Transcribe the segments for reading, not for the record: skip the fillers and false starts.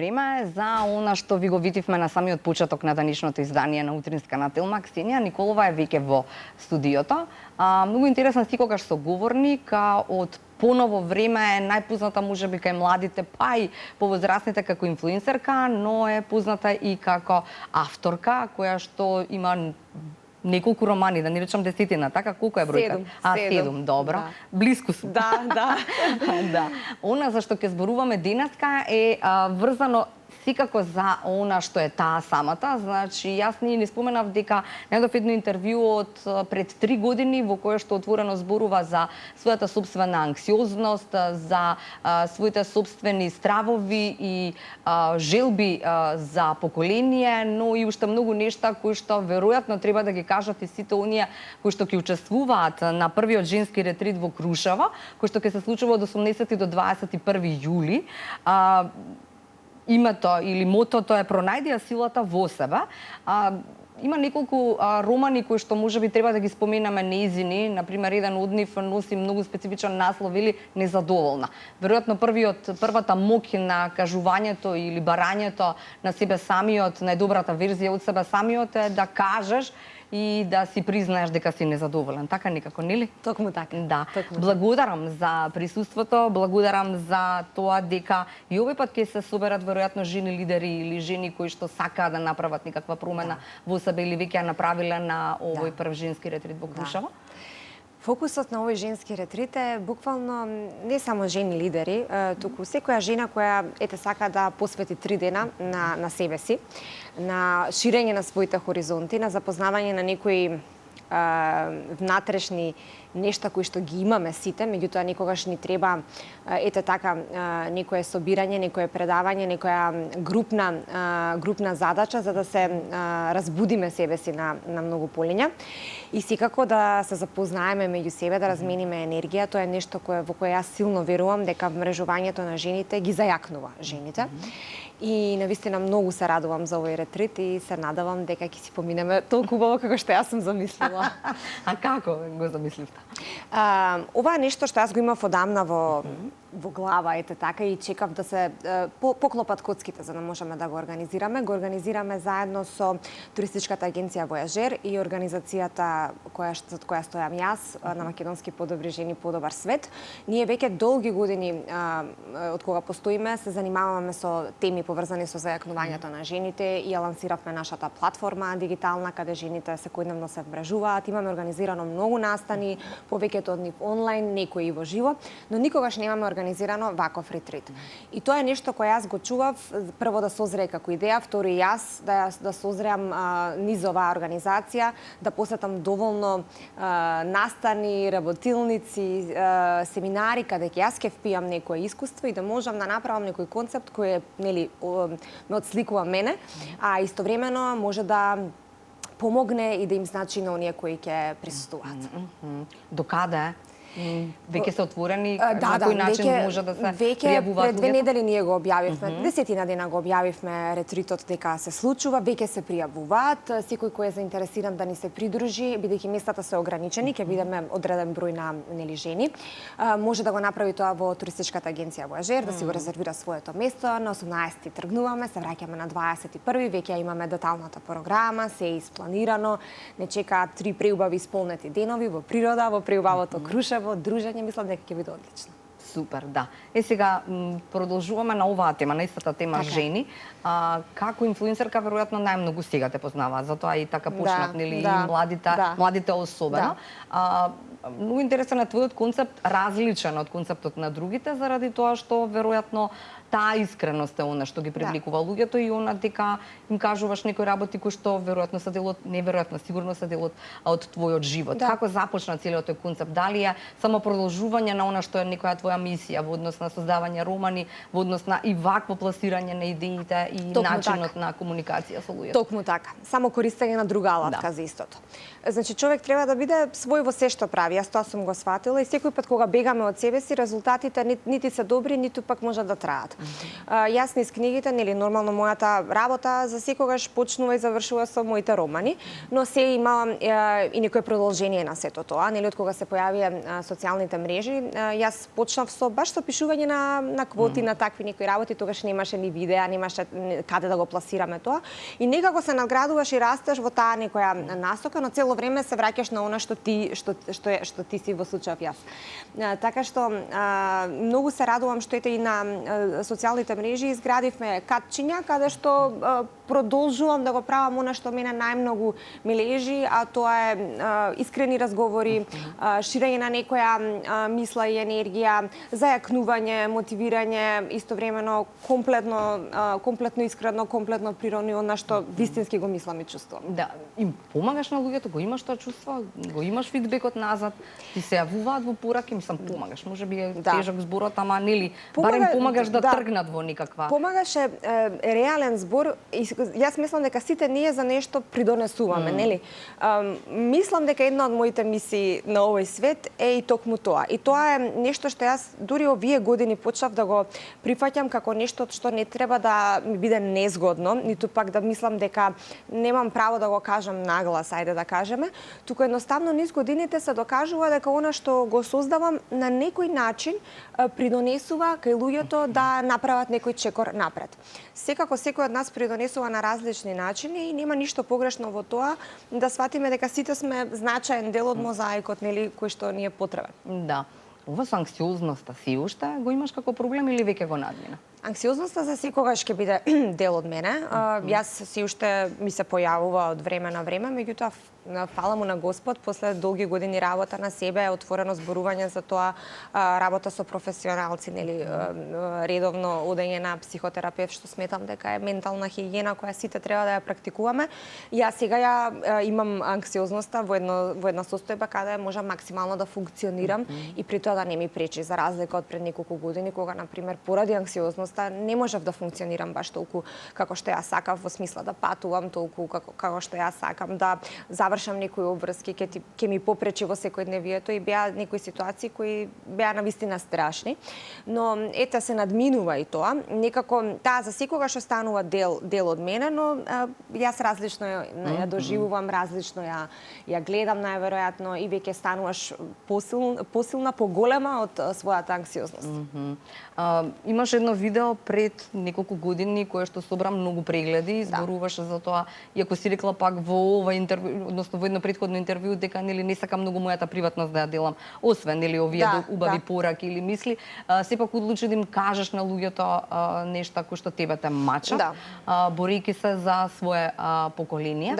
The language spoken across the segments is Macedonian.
време за она што ви го видивме на самиот почеток на денешното издание на Утринска на Телма. Ксенија Николова е веќе во студиото. Многу интересен секогаш соговорник, од поново време е најпозната можеби кај младите, па и повозрастните како инфлуенсерка, но е позната и како авторка, која што има неколку романи, да не речам десетина, така колку е бројка? 7, добро. Да. Блиску сум. Да. Да. Она за што ќе зборуваме денеска е врзано секако за она што е таа самата. Значи, јас не споменав дека најдов едно интервју од пред 3 години во кое што отворено зборува за својата собствена анксиозност, за своите собствени стравови и желби за поколение, но и уште многу нешта кои што веројатно треба да ги кажат и сите оние кои што ќе учествуваат на првиот женски ретрит во Крушево, кој што ќе се случува од 18 до 21 јули. Името или мотото е пронајди ја силата во себе. Има неколку романи кои што можеби треба да ги споменаме нејзини. Например, еден од нив носи многу специфичен наслов или Незадоволна. Веројатно првата моќ на кажувањето или барањето на себе самиот, најдобрата верзија од себе самиот е да кажеш и да си признаеш дека си незадоволен. Така некако, нели? Токму така. Да. Благодарам за присуството, благодарам за тоа дека и овој пат ќе се соберат веројатно жени лидери или жени кои што сакаат да направат некаква промена во себе или веќе ја направиле на овој прв женски ретрит во Крушево. Фокусот на овој женски ретрит е буквално не само жени лидери, туку секоја жена која сака да посвети 3 дена на себе си, на ширење на своите хоризонти, на запознавање на некои внатрешни нешта кои што ги имаме сите, меѓутоа некогаш ни треба некое собирање, некое предавање, некоја групна задача за да се разбудиме себе си на многу полиња и секако да се запознаеме меѓу себе, да размениме енергија. Тоа е нешто во кое јас силно верувам дека вмрежувањето на жените ги зајакнува жените. И навистина многу се радувам за овој ретрит и се надевам дека ќе си поминеме толку убаво како што јас сум замислила. А како го замисливте? Ова е нешто што јас го имав одамна во глава, така, и чекав да се поклопат коцките за да можеме да го организираме. Го организираме заедно со туристичката агенција Војажер и организацијата зад која стојам јас на Македонски подобри жени, подобар свет. Ние веќе долги години од кога постоиме се занимаваме со теми поврзани со зајакнувањето на жените и ја лансиравме нашата платформа дигитална каде жените секојдневно се вмрежуваат. Имаме организирано многу настани, повеќето од нив онлайн, некои и во живо, но никогаш немаме организирано ваков ретрит. И тоа е нешто кое јас го чував, прво да созрее како идеја, второ и јас да созреам низ оваа организација, да посетам доволно настани, работилници, семинари каде јас ќе впијам некое искуство и да можам да направам некој концепт кој ме отсликува мене, а истовремено може да помогне и да им значи на оние кои ќе присуствуваат. До каде? Веќе се отворени, на кој начин може да се пријавуваат? Пред 2 недели ние го објавивме, 10 дена го објавивме ретритот дека се случува, веќе се пријавуваат, секој кој е заинтересиран да ни се придружи, бидејќи местата се ограничени, ќе бидеме одреден број на жени. Може да го направи тоа во туристичката агенција Војажер, да си го резервира своето место, на 18 тргнуваме, се враќаме на 21, веќе имаме деталната програма, се е испланирано, не чекаат 3 преубави исполнети денови во природа, во преубавото Крушево, дружење, мислам дека ќе биде одлично. Супер, да. Сега продолжуваме на оваа тема, на истата тема жени. Како инфлуенсерка веројатно најмногу сега те познаваат, затоа и така почнат, нели, и младите особено. Многу интересен е твојот концепт, различен од концептот на другите, заради тоа што веројатно таа искреност е она што ги привлекува луѓето и она дека им кажуваш некои работи кои што веројатно се дел од, неверојатно, сигурно се дел од твојот живот. Како започна целиот тој концепт? Дали е само продолжување на она што е некоја твоја мисија во однос на создавање романи, во однос на и вакво пласирање на идеите и начинот на комуникација со луѓето? Токму така. Само користење на друга алатка за истото. Значи, човек треба да биде свој во се што прави. прави. Јас тоа сум го сватила и секој пат кога бегаме од себе си, резултатите нити се добри, ниту пак можат да траат. Јас низ книгите, нели нормално мојата работа за секогаш почнува и завршува со моите романи, но се има и некое продолжение на сето тоа, нели од кога се појавија социјалните мрежи, јас почнав баш со пишување на квоти на такви некои работи, тогаш немаше ни видеа, немаше каде да го пласираме тоа и некако се надградуваш и растеш во таа некоја насока, но цело време се враќаш на она што ти си во случајов јас. Така што многу се радувам што ете и на социјалните мрежи изградивме катчиња каде што продолжувам да го правам она што мене најмногу ме лежи, а тоа е искрени разговори, ширење на некоја мисла и енергија, зајакнување, мотивирање, истовремено комплетно искрено, комплетно природно, она што вистински го мислам и чувствувам. Да, им помагаш на луѓето, го имаш тоа чувство, го имаш фидбекот назад, ти се јавуваат во пораки, мислам помагаш, можеби е тежок зборот, ама нели, барем помагаш да тргнат во никаква. Помагаше реален збор. Јас мислам дека сите ние за нешто придонесуваме, нели? Мислам дека една од моите мисии на овој свет е и токму тоа. И тоа е нешто што јас дури овие години почнав да го прифаќам како нешто што не треба да ми биде незгодно, ниту пак да мислам дека немам право да го кажам наглас, ајде да кажеме, туку едноставно низ годините се докажува дека она што го создавам на некој начин придонесува кај луѓето да направат некој чекор напред. Секако секој од нас придонесува на различни начини и нема ништо погрешно во тоа да сватиме дека сите сме значаен дел од мозаикот, нели, кој што ни е потребен. Да. Ова со анксиозноста си уште го имаш како проблем или веќе го надмина? Анксиозноста за секогаш ќе биде дел од мене. Јас си уште ми се појавува од време на време, меѓутоа фала му на Господ, после долги години работа на себе, отворено зборување за тоа, работа со професионалци, нели, редовно одење на психотерапевт, што сметам дека е ментална хигиена која сите треба да ја практикуваме. Јас сега ја имам анксиозноста во една состојба каде можам максимално да функционирам и при тоа да не ми пречи, за разлика од пред неколку години кога на пример поради анксиозноста не можев да функционирам баш толку како што ја сакав, во смисла да патувам толку како што ја сакам, да завршам некои обврски, ќе ми попречи во секојдневието и беа некои ситуации кои беа навистина страшни. Но ете се надминува и тоа. Некако таа за секогаш останува дел од мене, но јас различно ја доживувам, различно ја гледам најверојатно и веќе стануваш посилна, поголема од својата анксиозност. Имаш едно видео пред неколку години кое што собра многу прегледи, зборуваше за тоа, иако си рекла пак во ова интервју, односно во едно претходно интервју дека нели не сакам многу мојата приватност да ја делам, освен нели овие убави пораки или мисли, сепак одлучи да им кажеш на луѓето нешта кои што тебе те мачат, борејќи се за свое поколение.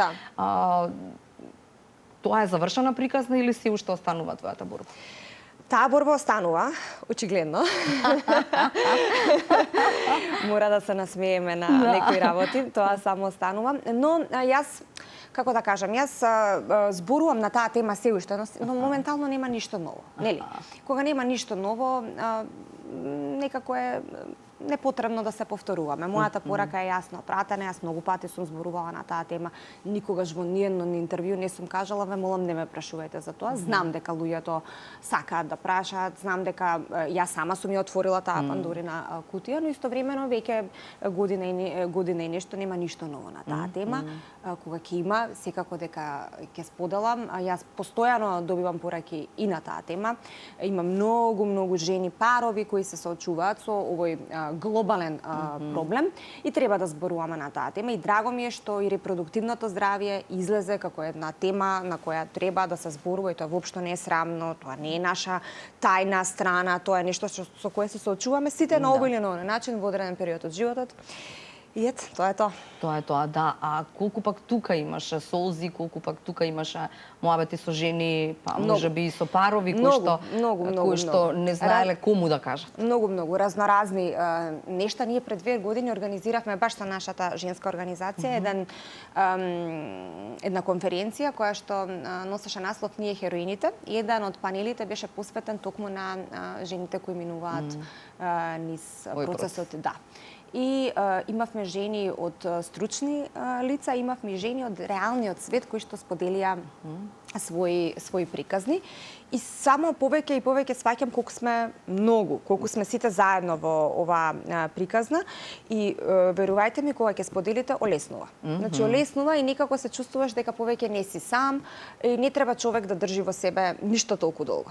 Тоа е завршена приказна или си уште останува твојата борба? Таа борба останува, очигледно. Мора да се насмееме на некои работи, тоа само останува. Но јас, како да кажам, јас зборувам на таа тема се уште, но моментално нема ништо ново. Нели? Кога нема ништо ново, некако е непотребно да се повторуваме. Мојата порака е јасно пратена, јас многу пати сум зборувала на таа тема, никогаш во ниедно интервју не сум кажала, ве молам не ме прашувајте за тоа. Знам дека луѓето сакаат да прашаат, знам дека јас сама сум ја отворила таа Пандорина кутија, но истовремено веќе година и нешто нема ништо ново на таа тема. Кога ќе има, секако дека ќе споделам. Јас постојано добивам пораки и на таа тема. Има многу жени, парови кои се соочуваат со овој глобален проблем и треба да зборуваме на таа тема и драго ми е што и репродуктивното здравје излезе како една тема на која треба да се зборува и тоа воопшто не е срамно, тоа не е наша тајна страна, тоа е нешто со кое се соочуваме сите на овој или на оној начин во одреден период од животот. И ет, тоа е тоа. Тоа е тоа, да. А колку пак тука имаше солзи, колку пак тука имаше моабети со жени, па можеби и со парови кои што не знаеле кому да кажат. Многу разноразни нешта. Ние пред 2 години организиравме баш со нашата женска организација една конференција која што носеше наслов Ние хероините и еден од панелите беше посветен токму на жените кои минуваат низ процесот, и имавме жени од стручни лица, имавме и жени од реалниот свет кои што споделија своји приказни. И само повеќе и повеќе сваќам колку сме сите заедно во оваа приказна и верувајте ми, кога ќе споделите, олеснува. Значи олеснува и некако се чувствуваш дека повеќе не си сам и не треба човек да држи во себе ништо толку долго.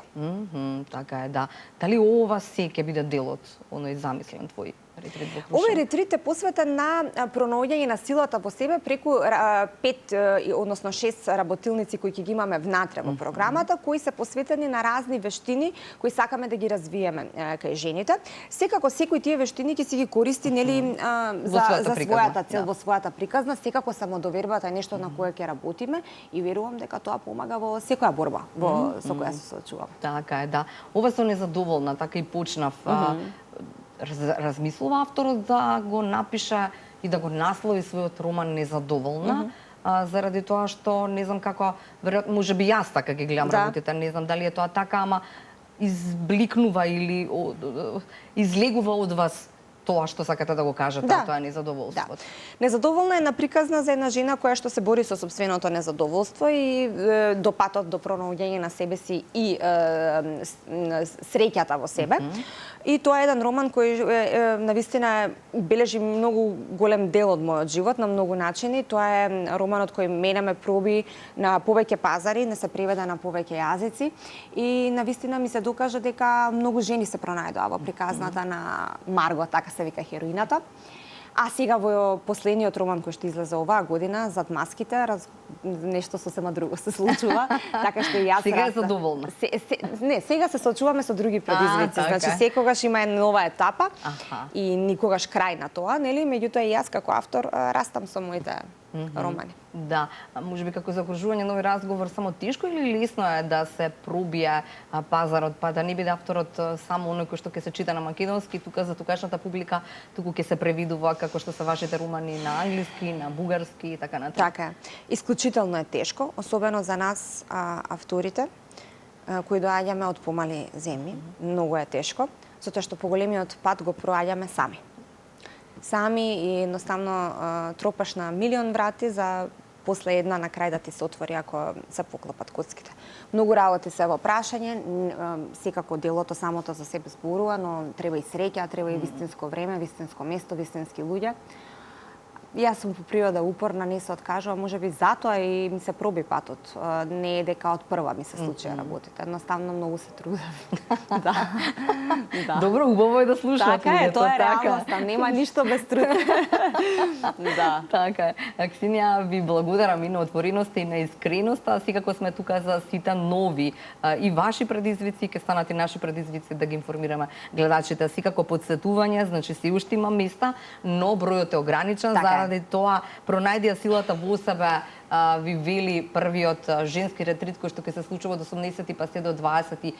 Така е, да. Дали ова се ќе биде дел од оној замислен твој ретрит во Крушево? Овој ретрит е посветен на пронаоѓање на силата во себе преку 5, односно 6 работилници кои ќе ги имаме внатре во програмата, кои се посветени на разни вештини кои сакаме да ги развиеме кај жените. Секако секој тие вештини ќе си ги користи нели за својата цел, во својата приказна, секако самодовербата е нешто на кое ќе работиме и верувам дека тоа помага во секоја борба со која се соочуваме. Така е, да. Ова со незадоволна, така и почнав. Размислува авторот да го напише и да го наслови својот роман Незадоволна, заради тоа што не знам како, веројатно можеби јас така ги гледам работите, не знам дали е тоа така, ама избликнува или излегува од вас тоа што сакате да го кажете, тоа е незадоволството. Незадоволна е наприказна за една жена која што се бори со сопственото незадоволство и до патот до пронаоѓање на себе си и среќата во себе. И тоа е еден роман кој навистина бележи многу голем дел од мојот живот на многу начини. Тоа е романот кој мене ме проби на повеќе пазари, не се преведе на повеќе јазици и навистина ми се докажа дека многу жени се пронајдоа во приказната на Марго, така се вика хероината. А сега во последниот роман кој што излезе оваа година, Зад маските, нешто сосема друго се случува, така што и јас сега е задоволна. Не, сега се соочуваме со други предизвици. Значи секогаш има една нова етапа и никогаш крај на тоа, нели? Меѓутоа и јас како автор растам со моите романи. Да, можеби како закружување нови разговор само тешко или лесно е да се пробие пазарот, па да не биде авторот само оној кој што ќе се чита на македонски, тука за тукашната публика, туку ќе се превидува како што се вашите романи на англиски, на бугарски и така натаму. Така е. Исклучително е тешко, особено за нас авторите кои доаѓаме од помали земји. Многу е тешко, затоа што поголемиот пат го проаѓаме сами и едноставно тропаш на милион врати за после една на крај да ти се отвори ако се поклопат коцките. Многу работи се во прашање, секако делото самото за себе зборува, но треба и среќа, треба и вистинско време, вистинско место, вистински луѓе. Јас сум по природа упорна, не се откажувам, можеби затоа и ми се проби патот. Не е дека од прва ми се случија работите. Едноставно многу се трудев. Добро, убаво е да слушате. Така е, тоа е реалноста, нема ништо без труд. Така е. Ксенија, ви благодарам и на отвореноста и на искреноста. Секако сме тука за сите нови и ваши предизвици, ќе станат и наши предизвици да ги информираме гледачите. Секако подсетување, значи се уште има места, но бројот е ограничен, заради тоа пронајдија силата во себе, ви вели првиот женски ретрит кој што ќе се случува од 18 па се до 21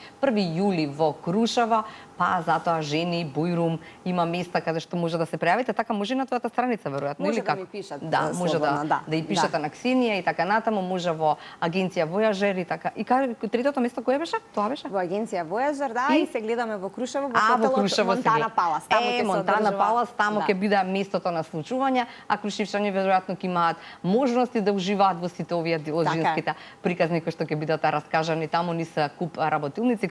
јули во Крушево, па затоа жени, бујрум, има места каде што може да се пријавите, така може на твојата страница веројатно или како? Може да ми пишат. Да, може да и пишете на Ксенија и така натаму, може во агенција Војажер и така. И третото место кое беше? Тоа беше? Во агенција Војажер, да, и се гледаме во Крушево, во хотелот Монтана Палас. Монтана Палас, таму ќе биде местото на случување, а крушевчани веројатно ќе имаат можности да уживаат во сите овие женските приказни кои што ќе бидат раскажани таму, ни се куп работилници.